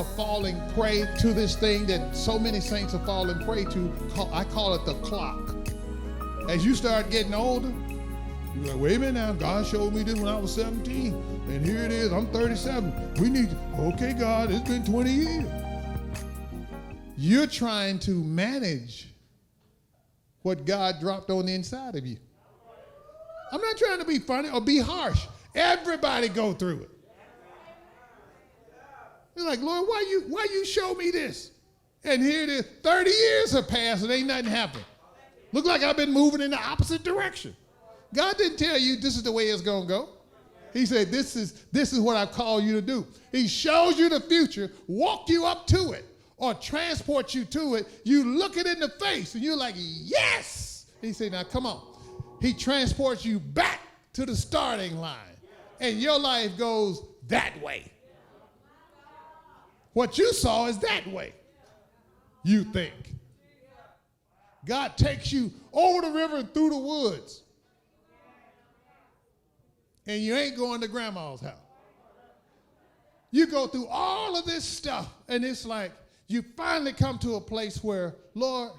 are falling prey to this thing that so many saints are falling prey to. I call it the clock. As you start getting older, you're like, wait a minute now, God showed me this when I was 17, and here it is, I'm 37. We need, okay, God, it's been 20 years. You're trying to manage what God dropped on the inside of you. I'm not trying to be funny or be harsh. Everybody go through it. You're like, Lord, why you show me this? And here it is, 30 years have passed and ain't nothing happened. Look like I've been moving in the opposite direction. God didn't tell you this is the way it's going to go. He said, this is what I call you to do. He shows you the future, walk you up to it, or transport you to it. You look it in the face, and you're like, yes. He said, now come on. He transports you back to the starting line, and your life goes that way. What you saw is that way, you think. God takes you over the river and through the woods, and you ain't going to grandma's house. You go through all of this stuff, and it's like you finally come to a place where, Lord,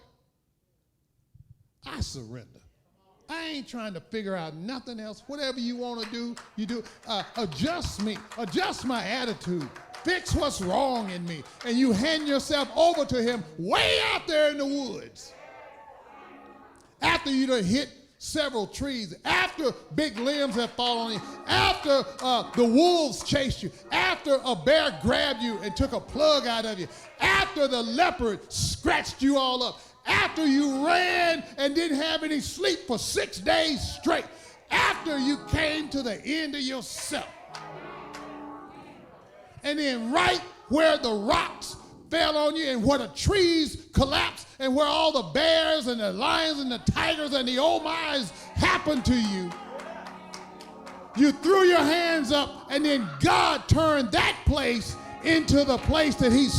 I surrender. I ain't trying to figure out nothing else. Whatever you want to do, you do. Adjust me. Adjust my attitude. Fix what's wrong in me. And you hand yourself over to him way out there in the woods. After you done hit several trees, after big limbs have fallen on you, after the wolves chased you, after a bear grabbed you and took a plug out of you, after the leopard scratched you all up, after you ran and didn't have any sleep for 6 days straight, after you came to the end of yourself. And then right where the rocks fell on you and where the trees collapsed and where all the bears and the lions and the tigers and the oh my's happened to you, you threw your hands up, and then God turned that place into the place that he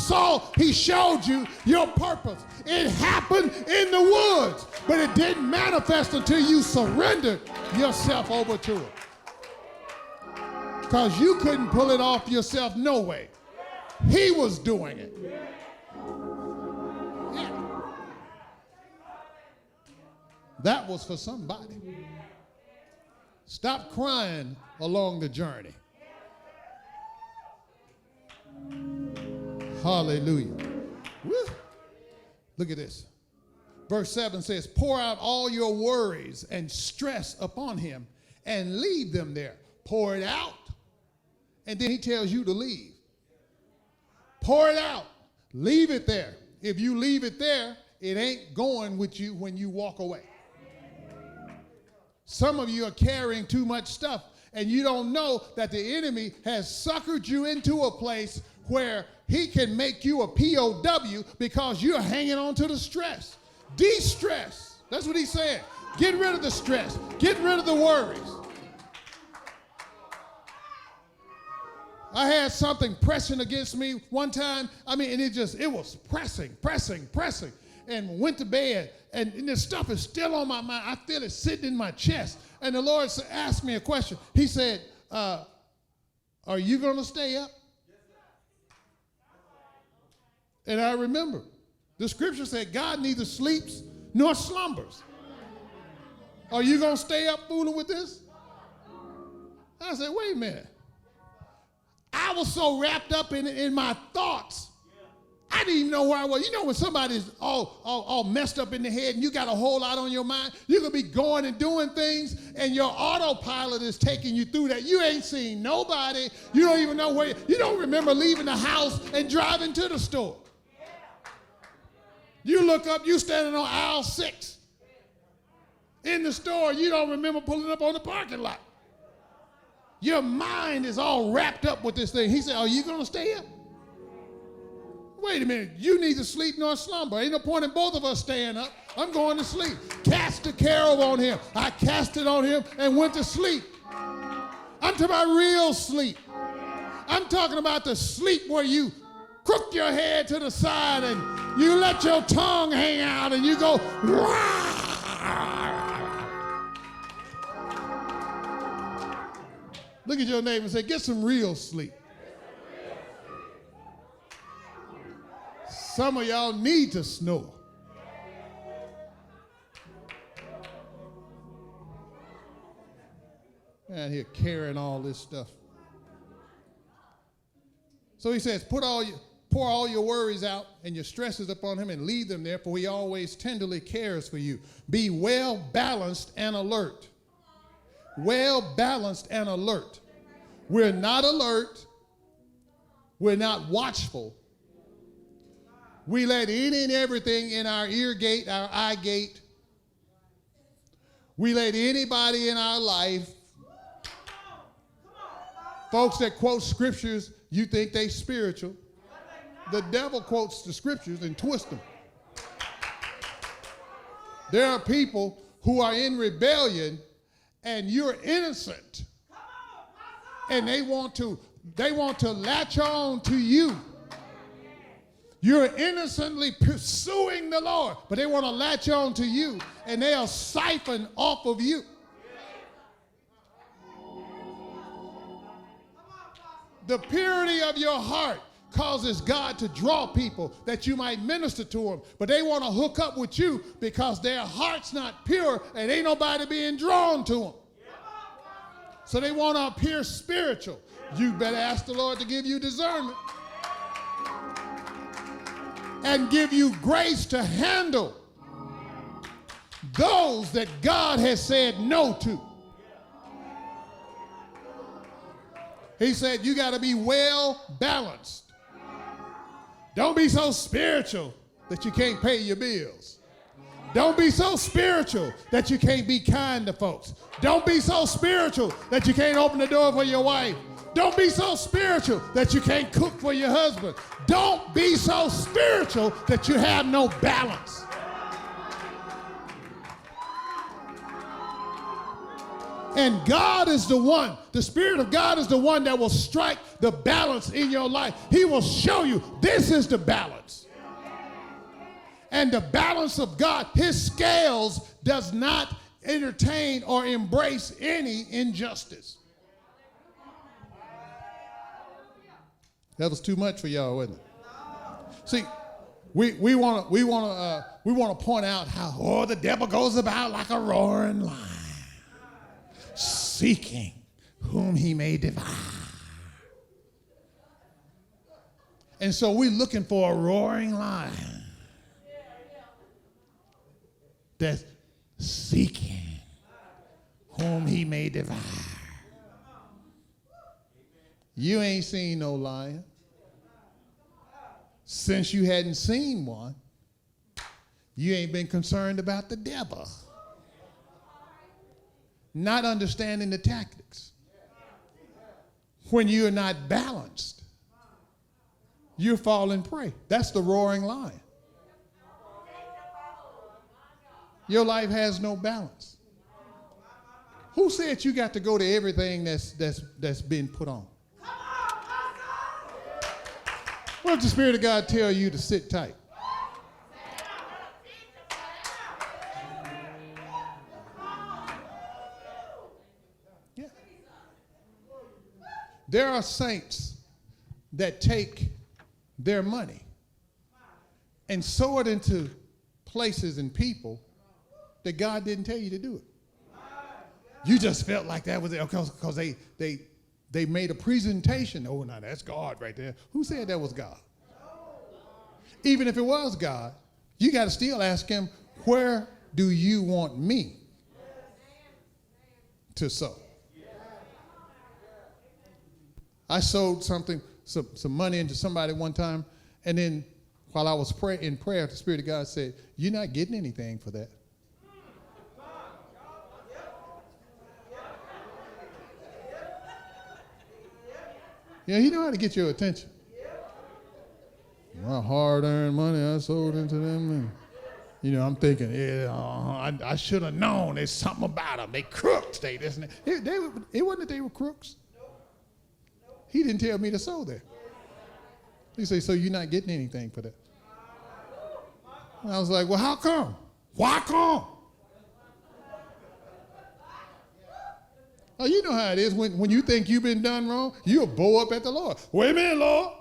showed you your purpose. It happened in the woods, but it didn't manifest until you surrendered yourself over to it. Because you couldn't pull it off yourself, no way. He was doing it. Yeah. That was for somebody. Stop crying along the journey. Hallelujah. Woo. Look at this. Verse 7 says, pour out all your worries and stress upon him and leave them there. Pour it out. And then he tells you to leave. Pour it out. Leave it there. If you leave it there, it ain't going with you when you walk away. Some of you are carrying too much stuff, and you don't know that the enemy has suckered you into a place where he can make you a POW because you're hanging on to the stress. De-stress. That's what he's saying. Get rid of the stress. Get rid of the worries. I had something pressing against me one time. And it was pressing. And went to bed, and this stuff is still on my mind. I feel it sitting in my chest. And the Lord asked me a question. He said, are you going to stay up? And I remember the scripture said God neither sleeps nor slumbers. Are you going to stay up fooling with this? I said, wait a minute. I was so wrapped up in my thoughts. I didn't even know where I was. You know when somebody's all messed up in the head and you got a whole lot on your mind, you could be going and doing things and your autopilot is taking you through that. You ain't seen nobody. You don't even know where. You don't remember leaving the house and driving to the store. You look up, you standing on aisle 6 in the store. You don't remember pulling up on the parking lot. Your mind is all wrapped up with this thing. He said, are you going to stay up? Wait a minute. You neither sleep nor slumber. Ain't no point in both of us staying up. I'm going to sleep. Cast the care on him. I cast it on him and went to sleep. I'm talking about real sleep. I'm talking about the sleep where you crook your head to the side and you let your tongue hang out and you go, Wah! Look at your neighbor and say, get some real sleep. Some of y'all need to snore. And here carrying all this stuff. So he says, pour all your worries out and your stresses upon him and leave them there, for he always tenderly cares for you. Be well balanced and alert. Well balanced and alert. We're not alert. We're not watchful. We let any and everything in our ear gate, our eye gate. We let anybody in our life. Folks that quote scriptures, you think they spiritual. The devil quotes the scriptures and twists them. There are people who are in rebellion and you're innocent. And they want to latch on to you. You're innocently pursuing the Lord, but they want to latch on to you and they'll siphon off of you. The purity of your heart causes God to draw people that you might minister to them, but they want to hook up with you because their heart's not pure and ain't nobody being drawn to them. So they want to appear spiritual. You better ask the Lord to give you discernment and give you grace to handle those that God has said no to. He said you got to be well balanced. Don't be so spiritual that you can't pay your bills. Don't be so spiritual that you can't be kind to folks. Don't be so spiritual that you can't open the door for your wife. Don't be so spiritual that you can't cook for your husband. Don't be so spiritual that you have no balance. And God is the one, the Spirit of God is the one that will strike the balance in your life. He will show you this is the balance. And the balance of God, his scales does not entertain or embrace any injustice. That was too much for y'all, wasn't it? See, we want to point out how the devil goes about like a roaring lion, seeking whom he may devour. And so we're looking for a roaring lion that's seeking whom he may devour. You ain't seen no lion. Since you hadn't seen one, you ain't been concerned about the devil. Not understanding the tactics. When you're not balanced, you're falling prey. That's the roaring lion. Your life has no balance. Who said you got to go to everything that's been put on? What if the Spirit of God tell you to sit tight? Yeah. There are saints that take their money and sow it into places and people that God didn't tell you to do it. You just felt like that was it because they made a presentation. Oh, now that's God right there. Who said that was God? Even if it was God, you got to still ask him, where do you want me to sow? I sowed some money into somebody one time, and then while I was in prayer, the Spirit of God said, you're not getting anything for that. Yeah, he know how to get your attention. My hard-earned money, I sold into them. And, I'm thinking, I should have known there's something about them. They crooks, they this and that. It wasn't that they were crooks. He didn't tell me to sow there. He said, so you're not getting anything for that. And I was like, well, how come? Why come? Oh, you know how it is when you think you've been done wrong, you'll bow up at the Lord. Wait a minute, Lord.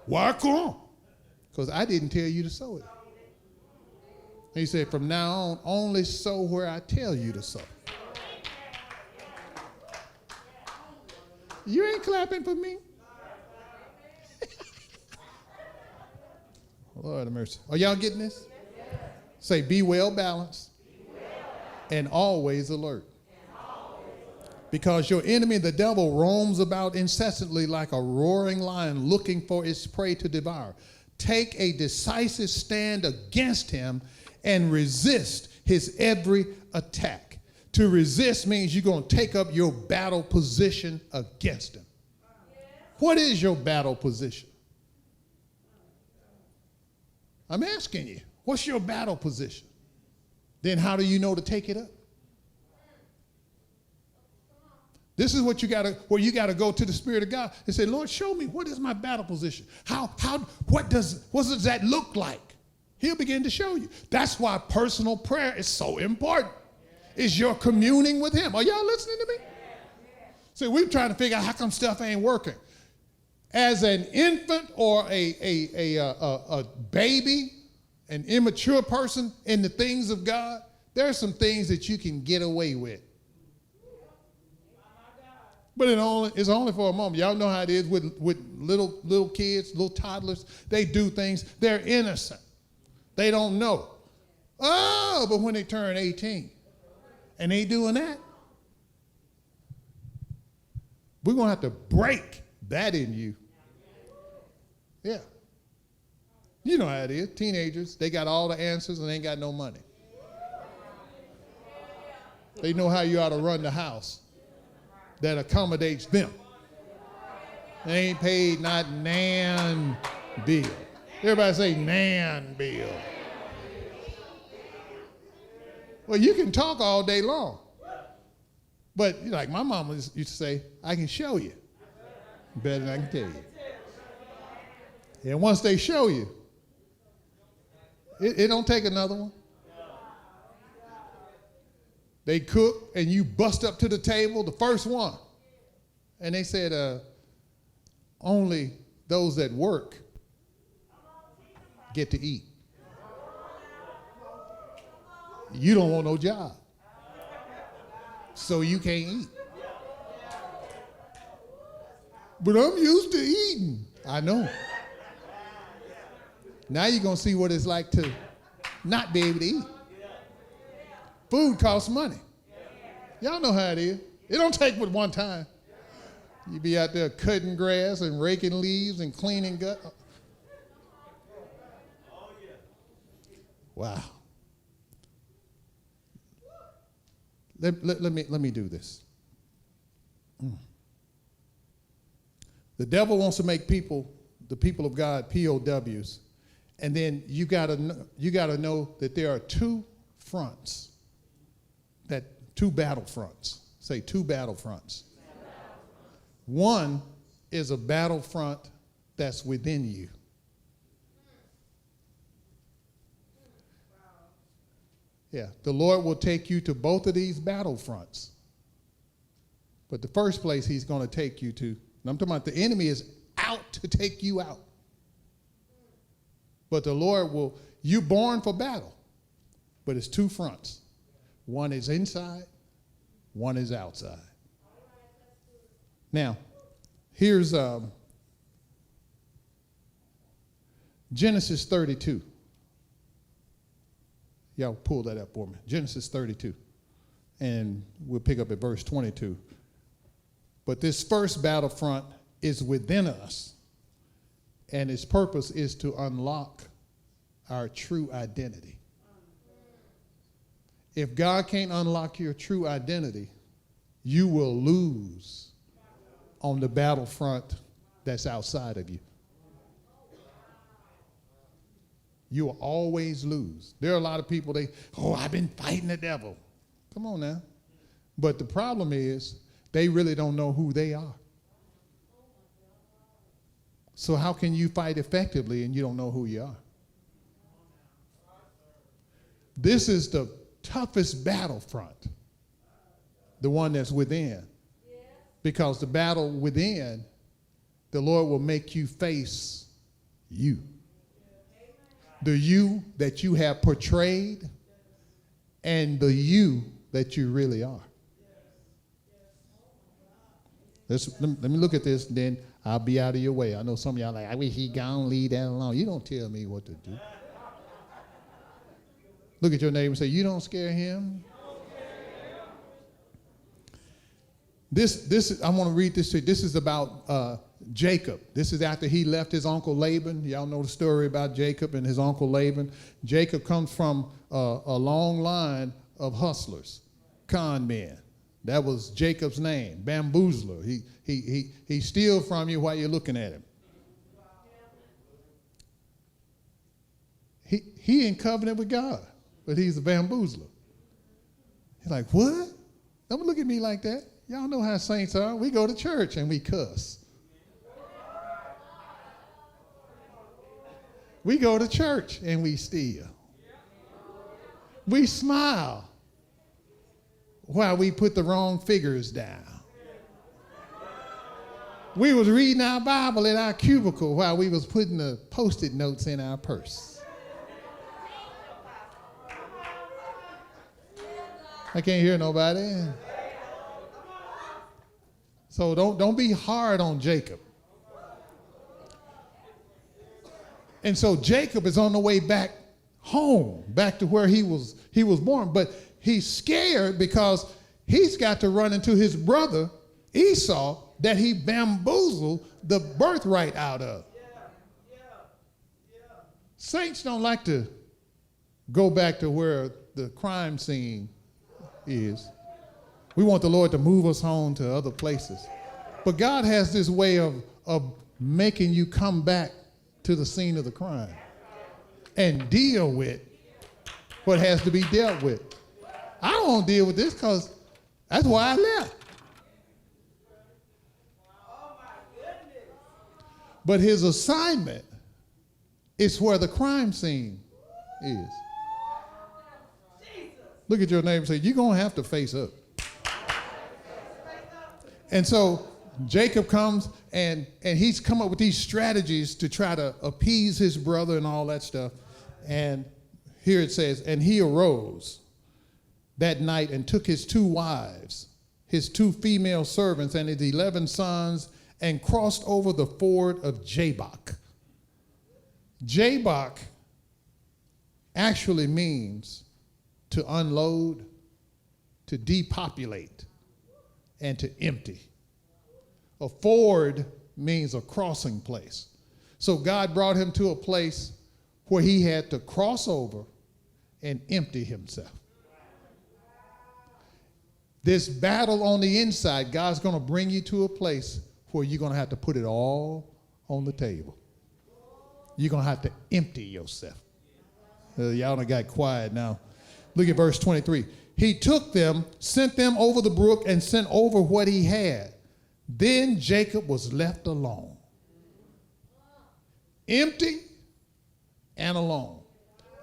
Why come? Because I didn't tell you to sow it. He said, from now on, only sow where I tell you to sow. You ain't clapping for me. Lord have mercy. Are y'all getting this? Say, be well balanced and always alert. Because your enemy, the devil, roams about incessantly like a roaring lion looking for its prey to devour. Take a decisive stand against him and resist his every attack. To resist means you're going to take up your battle position against him. What is your battle position? I'm asking you, what's your battle position? Then how do you know to take it up? This is what you got to, where you got to go to the Spirit of God and say, Lord, show me, what is my battle position? What does that look like? He'll begin to show you. That's why personal prayer is so important. Is your communing with him. Are y'all listening to me? See, we're trying to figure out how come stuff ain't working. As an infant or a baby, an immature person in the things of God, there are some things that you can get away with. But it's only for a moment. Y'all know how it is with little kids, little toddlers. They do things. They're innocent. They don't know. Oh, but when they turn 18 and they doing that, we're going to have to break that in you. Yeah. You know how it is. Teenagers, they got all the answers and they ain't got no money. They know how you ought to run the house that accommodates them. They ain't paid not nan bill. Everybody say nan bill. Well, you can talk all day long. But like my mama used to say, I can show you better than I can tell you. And once they show you, it don't take another one. They cook and you bust up to the table, the first one. And they said, only those that work get to eat. You don't want no job. So you can't eat. But I'm used to eating. I know. Now you're going to see what it's like to not be able to eat. Food costs money. Y'all know how it is. It don't take but one time. You be out there cutting grass and raking leaves and cleaning gut. Wow. Let me do this. The devil wants to make the people of God, POWs, and then you gotta know that there are two battle fronts. Say two battle fronts. One is a battle front that's within you. Yeah, the Lord will take you to both of these battle fronts. But the first place he's going to take you to, and I'm talking about the enemy is out to take you out. But the Lord you're born for battle. But it's two fronts. One is inside, one is outside. Now, here's Genesis 32. Y'all pull that up for me. Genesis 32. And we'll pick up at verse 22. But this first battlefront is within us. And its purpose is to unlock our true identity. If God can't unlock your true identity, you will lose on the battlefront that's outside of you. You will always lose. There are a lot of people, I've been fighting the devil. Come on now. But the problem is, they really don't know who they are. So how can you fight effectively and you don't know who you are? This is the toughest battlefront, the one that's within. Because the battle within, the Lord will make you face you. The you that you have portrayed and the you that you really are. Let me look at this, then I'll be out of your way. I know some of y'all are like, I wish he gone, leave that alone. You don't tell me what to do. Look at your neighbor and say, you don't scare him. This I want to read this to you. This is about Jacob. This is after he left his uncle Laban. Y'all know the story about Jacob and his uncle Laban. Jacob comes from a long line of hustlers, con men. That was Jacob's name, bamboozler. He steals from you while you're looking at him. He in covenant with God, but he's a bamboozler. He's like, what? Don't look at me like that. Y'all know how saints are. We go to church and we cuss. We go to church and we steal. We smile while we put the wrong figures down. We was reading our Bible in our cubicle while we was putting the Post-it notes in our purse. I can't hear nobody. So don't be hard on Jacob. And so Jacob is on the way back home, back to where he was born, but he's scared because he's got to run into his brother Esau that he bamboozled the birthright out of. Saints don't like to go back to where the crime scene is. We want the Lord to move us home to other places. But God has this way of making you come back to the scene of the crime and deal with what has to be dealt with. I don't want to deal with this because that's why I left. But his assignment is where the crime scene is. Look at your neighbor and say, you're going to have to face up. And so Jacob comes and he's come up with these strategies to try to appease his brother and all that stuff. And here it says, and he arose that night and took his 2 wives, his 2 female servants, and his 11 sons, and crossed over the ford of Jabbok. Jabbok actually means to unload, to depopulate, and to empty. A ford means a crossing place. So God brought him to a place where he had to cross over and empty himself. This battle on the inside, God's going to bring you to a place where you're going to have to put it all on the table. You're going to have to empty yourself. Y'all done got quiet now. Look at verse 23. He took them, sent them over the brook, and sent over what he had. Then Jacob was left alone, empty and alone.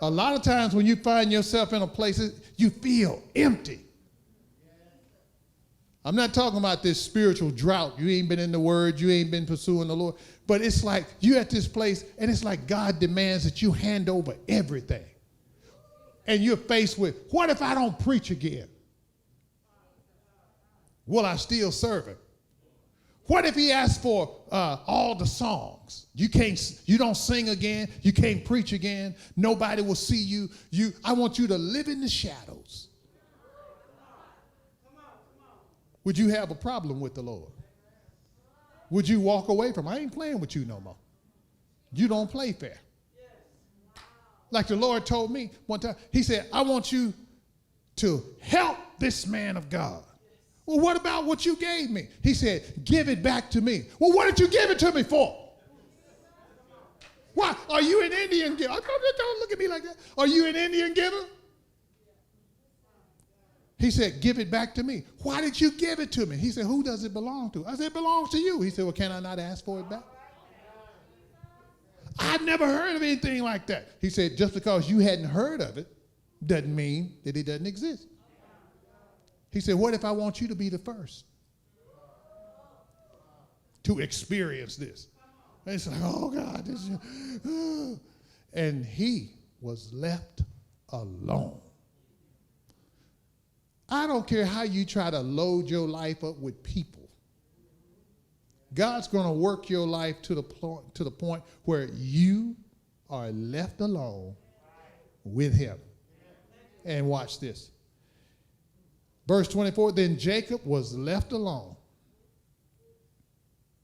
A lot of times when you find yourself in a place, you feel empty. I'm not talking about this spiritual drought. You ain't been in the Word. You ain't been pursuing the Lord. But it's like you at this place, and it's like God demands that you hand over everything. And you're faced with, what if I don't preach again? Will I still serve him? What if he asks for all the songs? You don't sing again. You can't preach again. Nobody will see you. I want you to live in the shadows. Would you have a problem with the Lord? Would you walk away from him? I ain't playing with you no more. You don't play fair. Like the Lord told me one time, he said, I want you to help this man of God. Well, what about what you gave me? He said, give it back to me. Well, what did you give it to me for? Why? Are you an Indian giver? Don't look at me like that. Are you an Indian giver? He said, give it back to me. Why did you give it to me? He said, who does it belong to? I said, it belongs to you. He said, well, can I not ask for it back? I've never heard of anything like that. He said, just because you hadn't heard of it doesn't mean that it doesn't exist. He said, what if I want you to be the first to experience this? It's like, oh God, this is, and he was left alone. I don't care how you try to load your life up with people. God's going to work your life to the point where you are left alone with him. And watch this. Verse 24, then Jacob was left alone.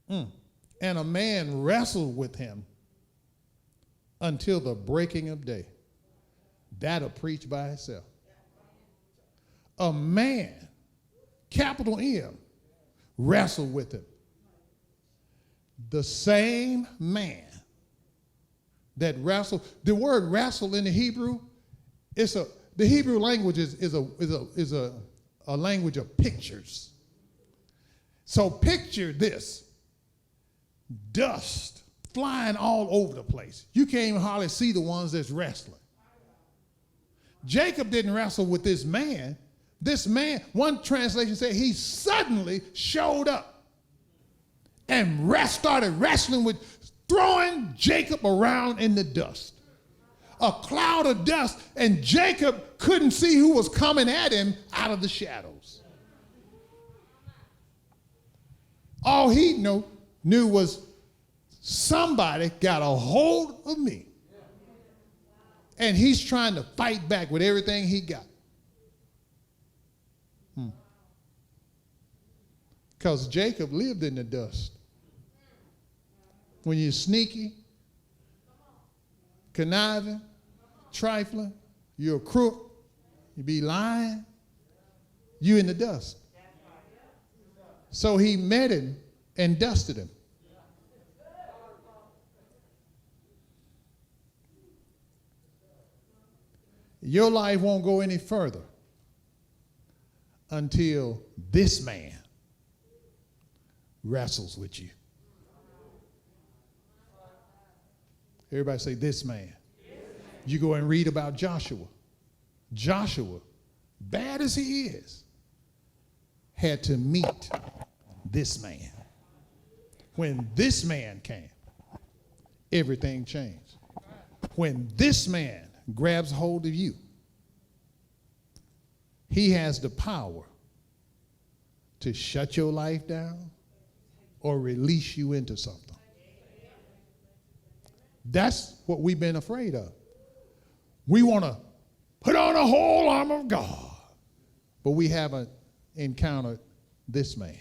And a man wrestled with him until the breaking of day. That'll preach by itself. A man, capital M, wrestled with him. The same man that wrestled. The word wrestle in the Hebrew, the Hebrew language is a language of pictures. So picture this. Dust flying all over the place. You can't even hardly see the ones that's wrestling. Jacob didn't wrestle with this man. This man, one translation said he suddenly showed up and started wrestling with, throwing Jacob around in the dust. A cloud of dust, and Jacob couldn't see who was coming at him out of the shadows. All he knew was somebody got a hold of me. And he's trying to fight back with everything he got. Because Jacob lived in the dust. When you're sneaky, conniving, trifling, you're a crook, you be lying, you in the dust. So he met him and dusted him. Your life won't go any further until this man wrestles with you. Everybody say, this man. You go and read about Joshua. Joshua, bad as he is, had to meet this man. When this man came, everything changed. When this man grabs hold of you, he has the power to shut your life down or release you into something. That's what we've been afraid of. We want to put on a whole armor of God, but we haven't encountered this man.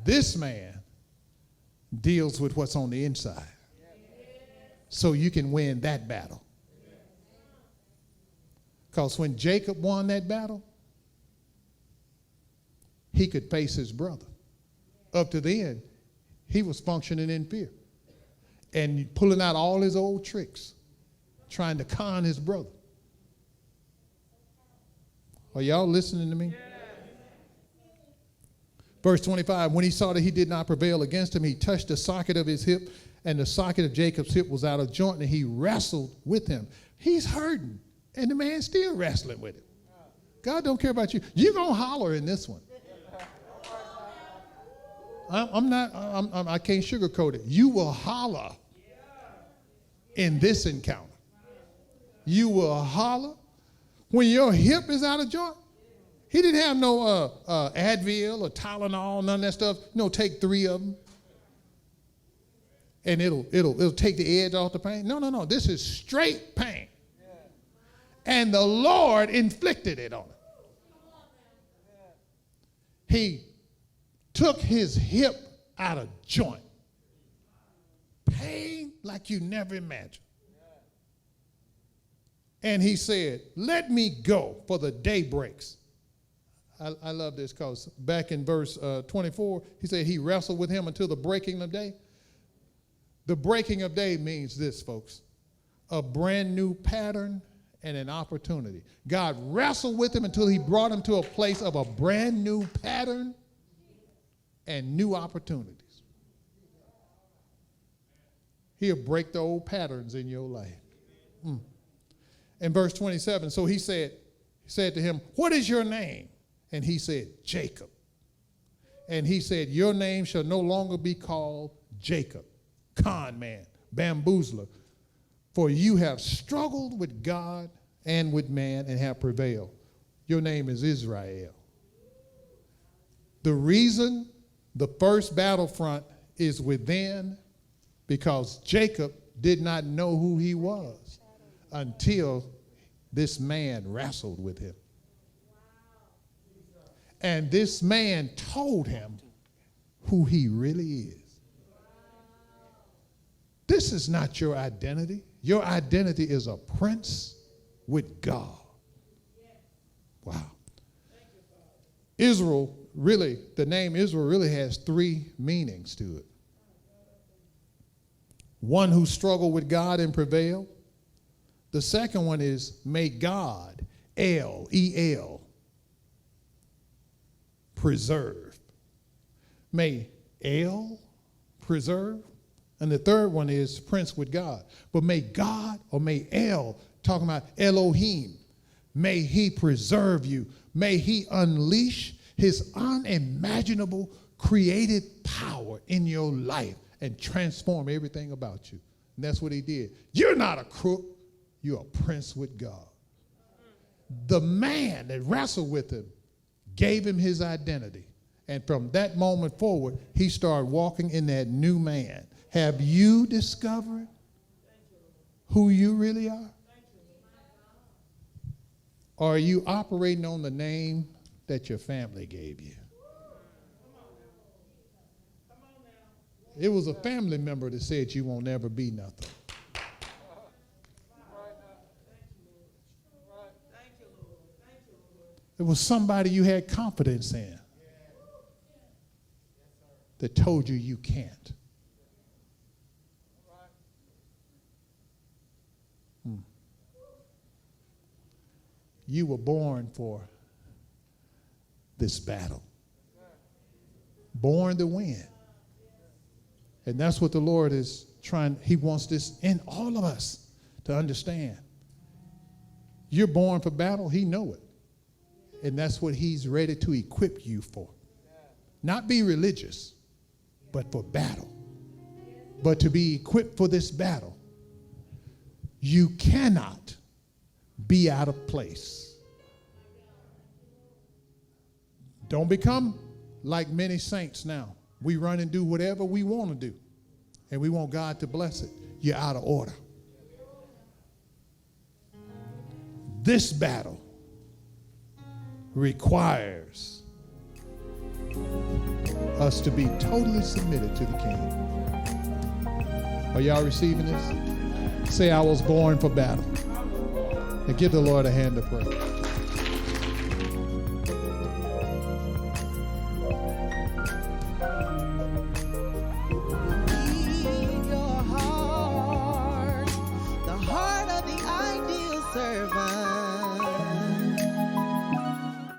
This man deals with what's on the inside, so you can win that battle. Because when Jacob won that battle, he could face his brother. Up to the end, he was functioning in fear and pulling out all his old tricks, trying to con his brother. Are y'all listening to me? Yeah. Verse 25, when he saw that he did not prevail against him, he touched the socket of his hip, and the socket of Jacob's hip was out of joint, and he wrestled with him. He's hurting, and the man's still wrestling with him. God don't care about you. You're going to holler in this one. I can't sugarcoat it. You will holler in this encounter. You will holler when your hip is out of joint. He didn't have no Advil or Tylenol, none of that stuff. Take 3 of them, and it'll take the edge off the pain. No. This is straight pain, and the Lord inflicted it on him. He took his hip out of joint. Pain like you never imagined. And he said, let me go, for the day breaks. I love this because back in verse 24, he said he wrestled with him until the breaking of day. The breaking of day means this, folks: a brand new pattern and an opportunity. God wrestled with him until he brought him to a place of a brand new pattern and new opportunities. He'll break the old patterns in your life. In verse 27, so he said to him, what is your name? And he said, Jacob. And he said, your name shall no longer be called Jacob, con man, bamboozler. For you have struggled with God and with man and have prevailed. Your name is Israel. The reason the first battlefront is within, because Jacob did not know who he was until this man wrestled with him. And this man told him who he really is. This is not your identity. Your identity is a prince with God. Wow. Israel really, the name Israel really has three meanings to it. One who struggled with God and prevailed. The second one is may God, El, preserve. May El preserve. And the third one is prince with God. But may God, or may El, talking about Elohim, may he preserve you. May he unleash his unimaginable creative power in your life and transform everything about you. And that's what he did. You're not a crook. You're a prince with God. The man that wrestled with him gave him his identity. And from that moment forward, he started walking in that new man. Have you discovered who you really are? Or are you operating on the name that your family gave you? It was a family member that said you won't ever be nothing. It was somebody you had confidence in that told you you can't. You were born for this battle. Born to win. And that's what the Lord is trying. He wants this in all of us to understand. You're born for battle. He knows it. And that's what he's ready to equip you for. Not be religious, but for battle. But to be equipped for this battle, you cannot be out of place. Don't become like many saints now. We run and do whatever we want to do, and we want God to bless it. You're out of order. This battle requires us to be totally submitted to the King. Are y'all receiving this? Say, I was born for battle. And give the Lord a hand of praise.